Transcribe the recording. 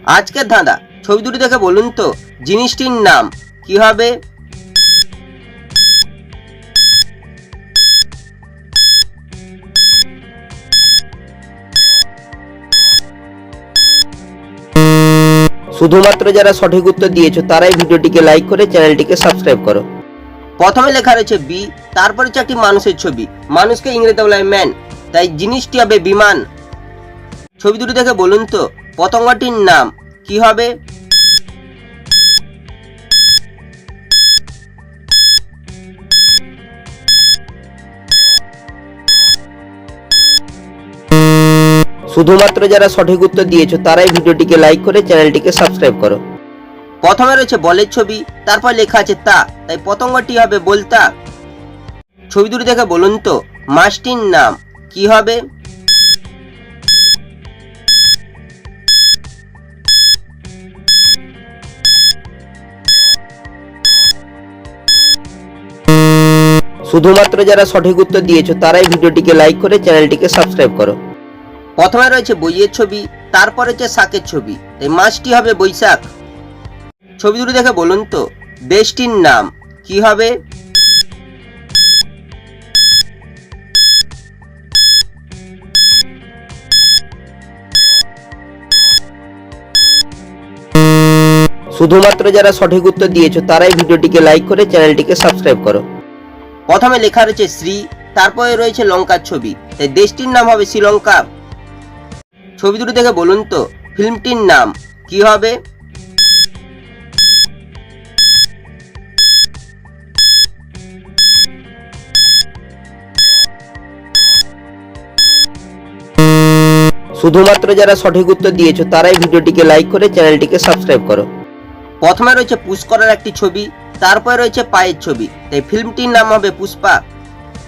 আজকের ধাঁধা, ছবি দুটি দেখে বলুন তো জিনিসটির নাম কি হবে? শুধুমাত্র যারা সঠিক উত্তর দিয়েছো তারাই ভিডিওটিকে লাইক করে চ্যানেলটিকে সাবস্ক্রাইব করো। প্রথমে লেখা রয়েছে বি, তারপরে চারটি মানুষের ছবি। মানুষকে ইংরেজিতে বলা হয় ম্যান, তাই জিনিসটি হবে বিমান। ছবি দুটি দেখে বলুন তো পতঙ্গটির নাম কি হবে? শুধুমাত্র যারা সঠিক উত্তর দিয়েছো তারাই ভিডিওটিকে লাইক করে চ্যানেলটিকে সাবস্ক্রাইব করো। প্রথমে রয়েছে বলের ছবি, তারপর লেখা আছে তা, তাই পতঙ্গটি হবে বলতা। ছবি দুটি দেখে বলুন তো মাছটির নাম কি হবে? শুধুমাত্র যারা সঠিক উত্তর দিয়েছো তারাই ভিডিওটিকে লাইক করে চ্যানেলটিকে সাবস্ক্রাইব করো। প্রথমে রয়েছে বইয়ের ছবি, তারপর রয়েছে শাকের ছবি, তাই মাছটি হবে বৈশাখ। ছবি দুটি দেখে বলুন তো দেশটির নাম কি হবে? শুধুমাত্র যারা সঠিক উত্তর দিয়েছো তারাই ভিডিওটিকে লাইক করে চ্যানেলটিকে সাবস্ক্রাইব করো। প্রথমে লেখা রয়েছে শ্রী, তারপরে রয়েছে লঙ্কার ছবি, তাই দেশটির নাম হবে শ্রীলঙ্কা। ছবি দুটি দেখে বলুন তো ফিল্মটির নাম কি হবে? শুধুমাত্র যারা সঠিক উত্তর দিয়েছো তারাই ভিডিওটিকে লাইক করে চ্যানেলটিকে সাবস্ক্রাইব করো। প্রথমে রয়েছে পুষ্করের একটি ছবি, তারপরে রয়েছে পায়ের ছবি, তাই ফিল্মটির নাম হবে পুষ্পা।